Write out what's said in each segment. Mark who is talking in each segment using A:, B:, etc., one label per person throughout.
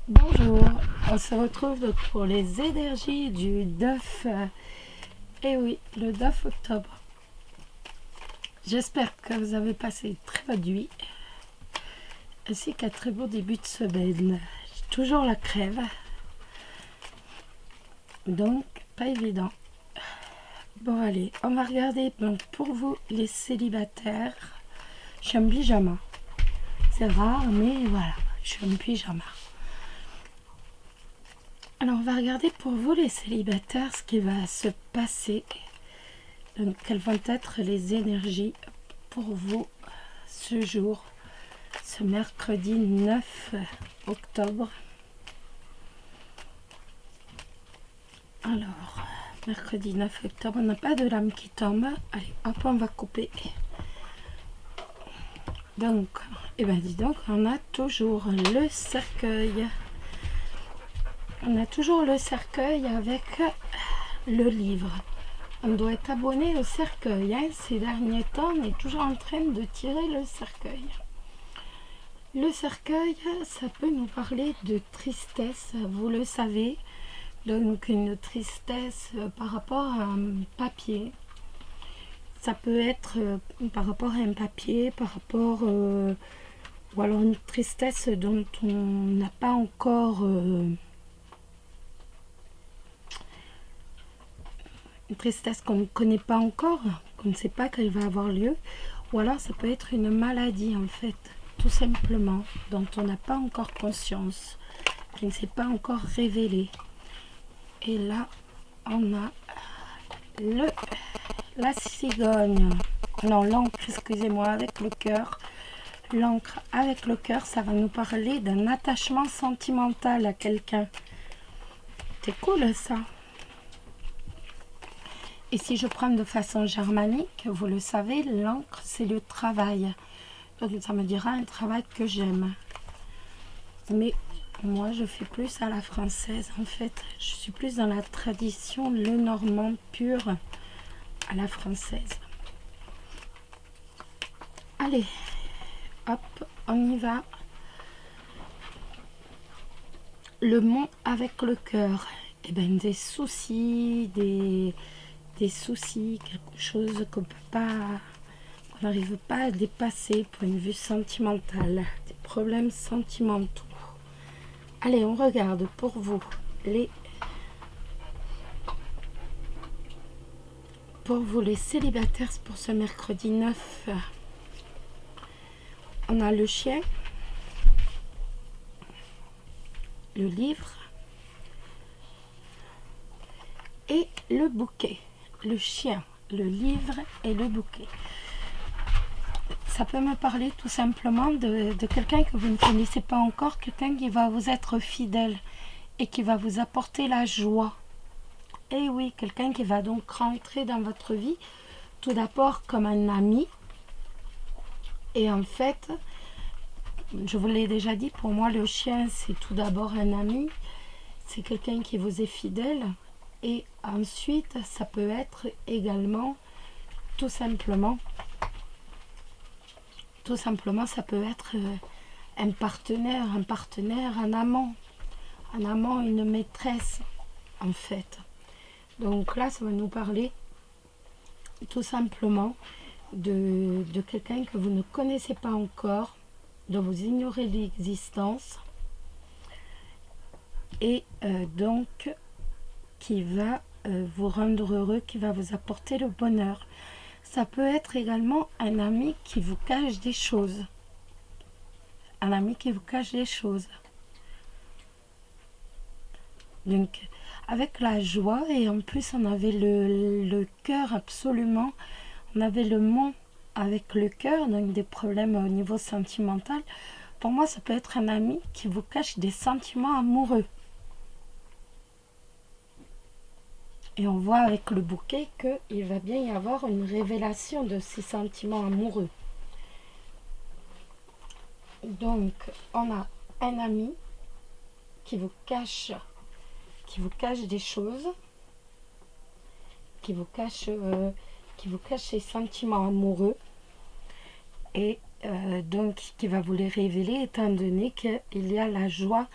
A: Bonjour, on se retrouve donc pour les énergies du 9, et oui, le 9 octobre. J'espère que vous avez passé une très bonne nuit, ainsi qu'un très beau début de semaine. J'ai toujours la crève, donc pas évident. Bon allez, on va regarder donc pour vous les célibataires. Je suis en pyjama, c'est rare mais voilà, je suis en pyjama. Alors on va regarder pour vous les célibataires ce qui va se passer. Donc quelles vont être les énergies pour vous ce jour, ce mercredi 9 octobre. Alors, mercredi 9 octobre, on n'a pas de lame qui tombe. Allez, hop, on va couper. Donc, et ben dis donc, on a toujours le cercueil. On a toujours le cercueil avec le livre. On doit être abonné au cercueil. Hein. Ces derniers temps, on est toujours en train de tirer le cercueil. Le cercueil, ça peut nous parler de tristesse, vous le savez. Donc une tristesse par rapport à un papier. Ça peut être par rapport à un papier, par rapport... ou alors une tristesse dont on n'a pas encore... une tristesse qu'on ne connaît pas encore, qu'on ne sait pas qu'elle va avoir lieu. Ou alors ça peut être une maladie en fait, tout simplement, dont on n'a pas encore conscience, qui ne s'est pas encore révélée. Et là, on a la cigogne. Non, l'encre, excusez-moi, avec le cœur. L'encre avec le cœur, ça va nous parler d'un attachement sentimental à quelqu'un. C'est cool ça. Et si je prends de façon germanique, vous le savez, l'encre, c'est le travail. Donc ça me dira un travail que j'aime. Mais moi, je fais plus à la française, en fait. Je suis plus dans la tradition lenormand pure à la française. Allez, hop, on y va. Le mont avec le cœur. Eh bien, des soucis, des soucis, quelque chose qu'on peut pas, qu'on n'arrive pas à dépasser, point de vue sentimental, des problèmes sentimentaux. Allez, on regarde pour vous les célibataires pour ce mercredi 9. On a le chien, le livre et le bouquet. Le chien, le livre et le bouquet. Ça peut me parler tout simplement de quelqu'un que vous ne connaissez pas encore, quelqu'un qui va vous être fidèle et qui va vous apporter la joie. Et oui, quelqu'un qui va donc rentrer dans votre vie tout d'abord comme un ami. Et en fait, je vous l'ai déjà dit, pour moi le chien c'est tout d'abord un ami, c'est quelqu'un qui vous est fidèle. Et ensuite, ça peut être également, tout simplement, ça peut être un partenaire, un amant, une maîtresse, en fait. Donc là, ça va nous parler tout simplement de quelqu'un que vous ne connaissez pas encore, dont vous ignorez l'existence, et donc qui va vous rendre heureux, qui va vous apporter le bonheur. Ça peut être également un ami qui vous cache des choses. Un ami qui vous cache des choses. Donc, avec la joie, et en plus on avait le cœur absolument, on avait le mont avec le cœur, donc des problèmes au niveau sentimental. Pour moi, ça peut être un ami qui vous cache des sentiments amoureux. Et on voit avec le bouquet qu'il va bien y avoir une révélation de ces sentiments amoureux. Donc, on a un ami qui vous cache des choses, qui vous cache ses sentiments amoureux, et donc qui va vous les révéler étant donné qu'il y a la joie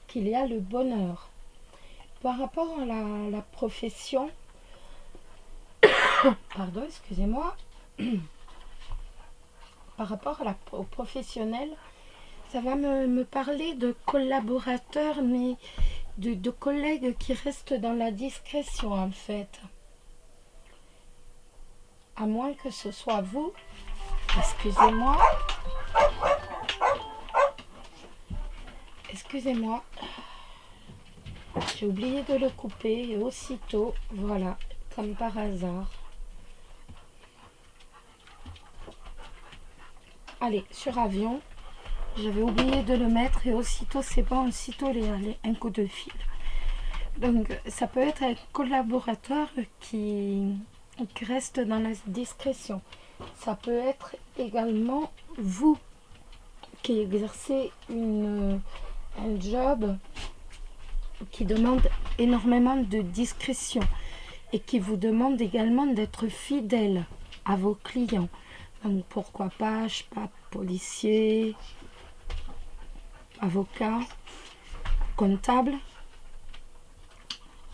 A: qu'il y a le bonheur. Par rapport à la profession, pardon, excusez-moi, par rapport au professionnel, ça va me parler de collaborateurs, mais de collègues qui restent dans la discrétion en fait. À moins que ce soit vous, excusez-moi, excusez-moi, j'ai oublié de le couper et aussitôt, voilà, comme par hasard. Allez, sur avion, j'avais oublié de le mettre et aussitôt c'est bon, aussitôt un coup de fil. Donc ça peut être un collaborateur qui reste dans la discrétion. Ça peut être également vous qui exercez un job qui demande énormément de discrétion et qui vous demande également d'être fidèle à vos clients. Donc pourquoi pas, je sais pas, policier, avocat, comptable,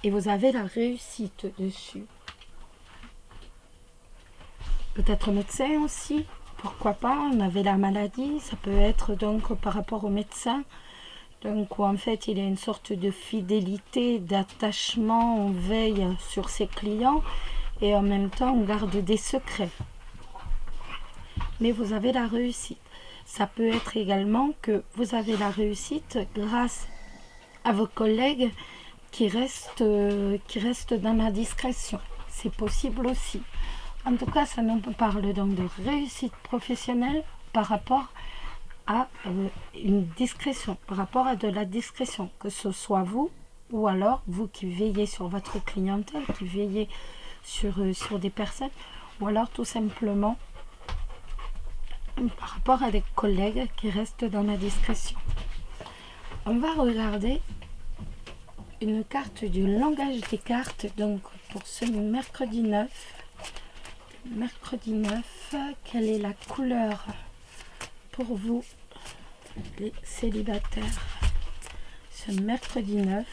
A: et vous avez la réussite dessus. Peut-être médecin aussi, pourquoi pas, on avait la maladie, ça peut être donc par rapport au médecin, donc où en fait il y a une sorte de fidélité, d'attachement, on veille sur ses clients et en même temps on garde des secrets. Mais vous avez la réussite. Ça peut être également que vous avez la réussite grâce à vos collègues qui restent dans la discrétion. C'est possible aussi. En tout cas, ça nous parle donc de réussite professionnelle par rapport à une discrétion, par rapport à de la discrétion, que ce soit vous ou alors vous qui veillez sur votre clientèle, qui veillez sur des personnes, ou alors tout simplement par rapport à des collègues qui restent dans la discrétion. On va regarder une carte du langage des cartes, donc pour ce mercredi 9. Mercredi 9, quelle est la couleur pour vous, les célibataires, ce mercredi 9?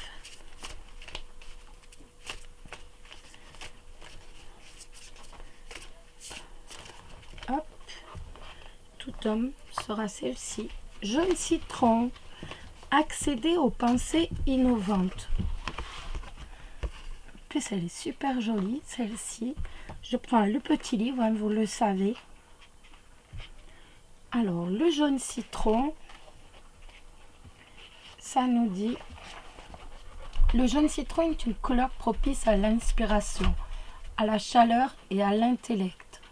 A: Hop, tout homme sera celle-ci. Jaune citron, accéder aux pensées innovantes. En plus, elle est super jolie, celle-ci. Je prends le petit livre, hein, vous le savez. Alors, le jaune citron, ça nous dit... Le jaune citron est une couleur propice à l'inspiration, à la chaleur et à l'intellect.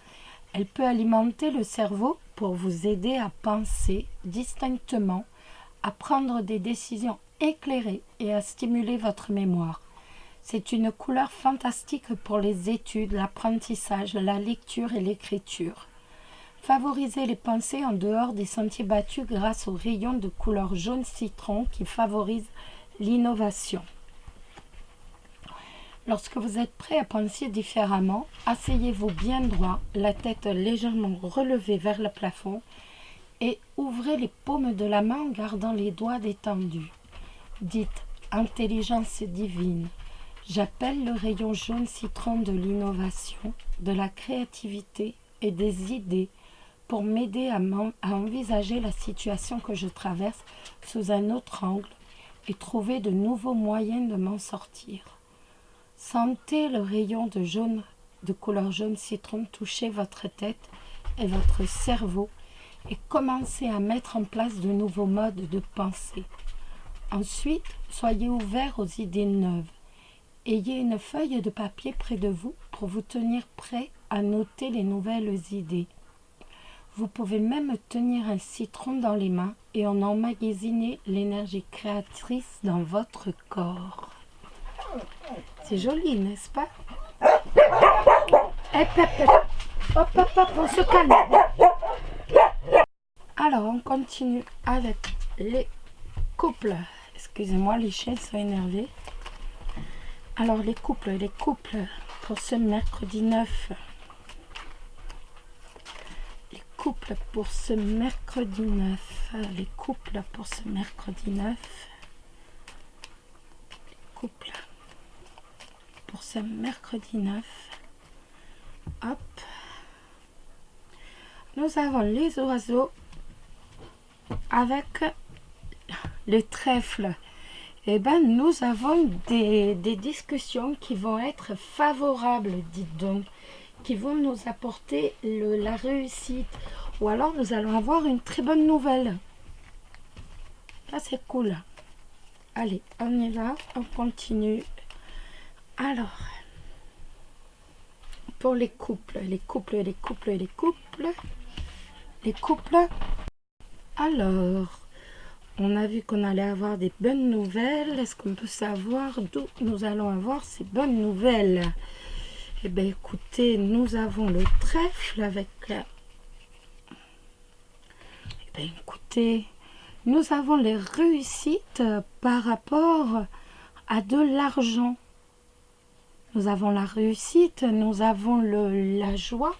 A: Elle peut alimenter le cerveau pour vous aider à penser distinctement, à prendre des décisions éclairées et à stimuler votre mémoire. C'est une couleur fantastique pour les études, l'apprentissage, la lecture et l'écriture. Favorisez les pensées en dehors des sentiers battus grâce aux rayons de couleur jaune citron qui favorisent l'innovation. Lorsque vous êtes prêt à penser différemment, asseyez-vous bien droit, la tête légèrement relevée vers le plafond et ouvrez les paumes de la main en gardant les doigts détendus. Dites « Intelligence divine ». J'appelle le rayon jaune citron de l'innovation, de la créativité et des idées pour m'aider à envisager la situation que je traverse sous un autre angle et trouver de nouveaux moyens de m'en sortir. Sentez le rayon de couleur jaune citron toucher votre tête et votre cerveau et commencez à mettre en place de nouveaux modes de pensée. Ensuite, soyez ouvert aux idées neuves. Ayez une feuille de papier près de vous pour vous tenir prêt à noter les nouvelles idées. Vous pouvez même tenir un citron dans les mains et en emmagasiner l'énergie créatrice dans votre corps. C'est joli, n'est-ce pas? Hop, hop, hop, on se calme. Alors, on continue avec les couples. Excusez-moi, les chiens sont énervés. Alors, les couples pour ce mercredi 9. Les couples pour ce mercredi 9. Les couples pour ce mercredi 9. couple pour ce mercredi 9. Hop. Nous avons les oiseaux avec le trèfle. Et ben nous avons des discussions qui vont être favorables, dites donc, qui vont nous apporter la réussite. Ou alors nous allons avoir une très bonne nouvelle. Ça c'est cool. Allez, on y va, on continue. Alors, pour les couples. Alors, on a vu qu'on allait avoir des bonnes nouvelles. Est-ce qu'on peut savoir d'où nous allons avoir ces bonnes nouvelles? Eh bien, écoutez, nous avons le trèfle avec la... Eh bien, écoutez, nous avons les réussites par rapport à de l'argent. Nous avons la réussite, nous avons la joie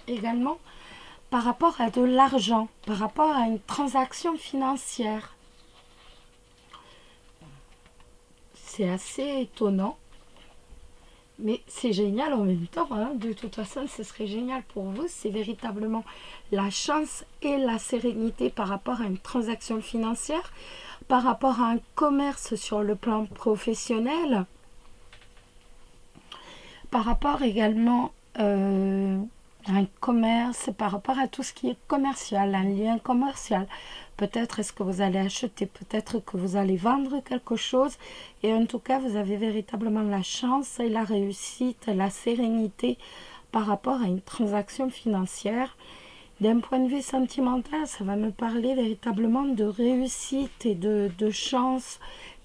A: également par rapport à de l'argent, par rapport à une transaction financière. C'est assez étonnant, mais c'est génial en même temps, hein. De toute façon, ce serait génial pour vous. C'est véritablement la chance et la sérénité par rapport à une transaction financière, par rapport à un commerce sur le plan professionnel, par rapport également à un commerce, par rapport à tout ce qui est commercial, un lien commercial. Peut-être est-ce que vous allez acheter, peut-être que vous allez vendre quelque chose. Et en tout cas, vous avez véritablement la chance et la réussite, la sérénité par rapport à une transaction financière. D'un point de vue sentimental, ça va me parler véritablement de réussite et de chance,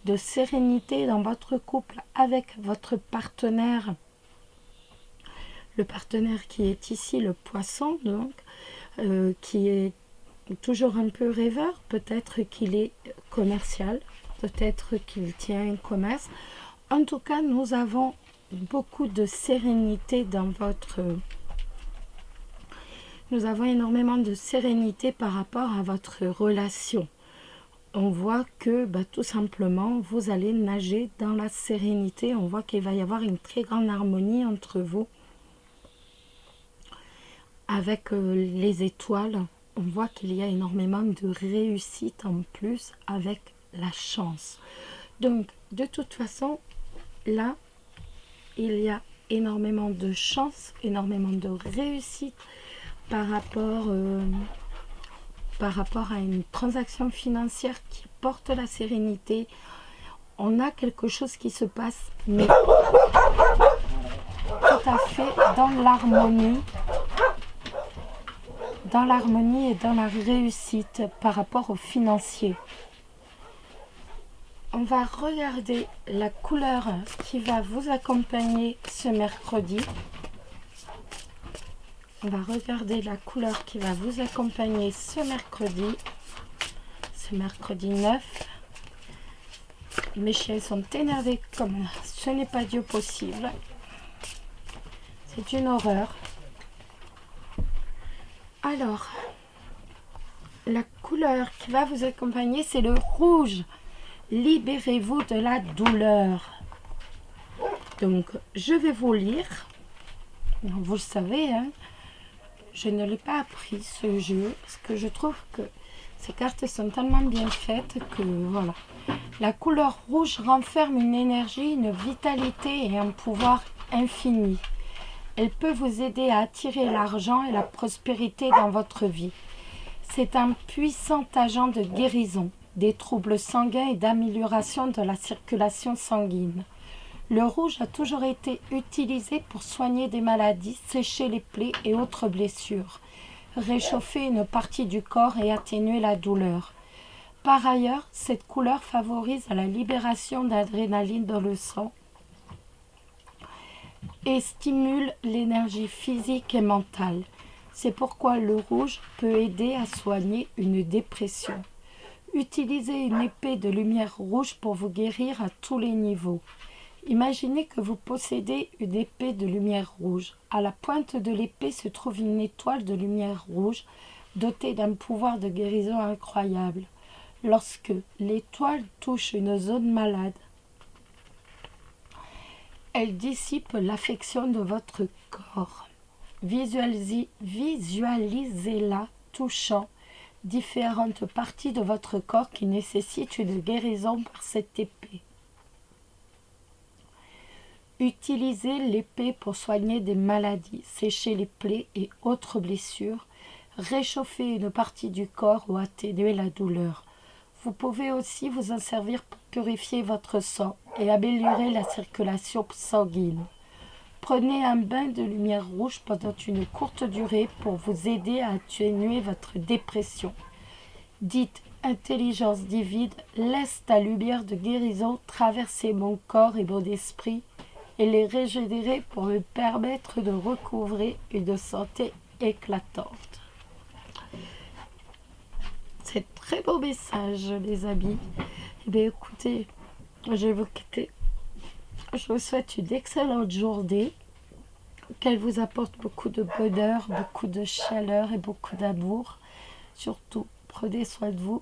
A: de sérénité dans votre couple avec votre partenaire. Le partenaire qui est ici, le poisson, donc, qui est toujours un peu rêveur, peut-être qu'il est commercial, peut-être qu'il tient un commerce. En tout cas, nous avons beaucoup de sérénité dans votre... Nous avons énormément de sérénité par rapport à votre relation. On voit que tout simplement, vous allez nager dans la sérénité. On voit qu'il va y avoir une très grande harmonie entre vous. Avec les étoiles, on voit qu'il y a énormément de réussite en plus avec la chance. Donc, de toute façon, là, il y a énormément de chance, énormément de réussite par rapport à une transaction financière qui porte la sérénité. On a quelque chose qui se passe, mais tout à fait dans l'harmonie. Dans l'harmonie et dans la réussite par rapport au financier. On va regarder la couleur qui va vous accompagner ce mercredi. On va regarder la couleur qui va vous accompagner ce mercredi 9. Mes chiens sont énervés comme ce n'est pas Dieu possible. C'est une horreur. Alors, la couleur qui va vous accompagner, c'est le rouge. Libérez-vous de la douleur. Donc, je vais vous lire. Vous le savez, hein, je ne l'ai pas appris ce jeu, parce que je trouve que ces cartes sont tellement bien faites que voilà. La couleur rouge renferme une énergie, une vitalité et un pouvoir infini. Elle peut vous aider à attirer l'argent et la prospérité dans votre vie. C'est un puissant agent de guérison, des troubles sanguins et d'amélioration de la circulation sanguine. Le rouge a toujours été utilisé pour soigner des maladies, sécher les plaies et autres blessures, réchauffer une partie du corps et atténuer la douleur. Par ailleurs, cette couleur favorise la libération d'adrénaline dans le sang et stimule l'énergie physique et mentale. C'est pourquoi le rouge peut aider à soigner une dépression. Utilisez une épée de lumière rouge pour vous guérir à tous les niveaux. Imaginez que vous possédez une épée de lumière rouge. À la pointe de l'épée se trouve une étoile de lumière rouge dotée d'un pouvoir de guérison incroyable. Lorsque l'étoile touche une zone malade, Elle dissipe l'affection de votre corps. Visualisez-la touchant différentes parties de votre corps qui nécessitent une guérison par cette épée. Utilisez l'épée pour soigner des maladies, sécher les plaies et autres blessures, réchauffer une partie du corps ou atténuer la douleur. Vous pouvez aussi vous en servir pour purifier votre sang et améliorer la circulation sanguine. Prenez un bain de lumière rouge pendant une courte durée pour vous aider à atténuer votre dépression. Dites, intelligence divine, laisse ta lumière de guérison traverser mon corps et mon esprit et les régénérer pour me permettre de recouvrer une santé éclatante. C'est un très beau message, les amis. Eh bien, écoutez, je vais vous quitter. Je vous souhaite une excellente journée, qu'elle vous apporte beaucoup de bonheur, beaucoup de chaleur et beaucoup d'amour. Surtout, prenez soin de vous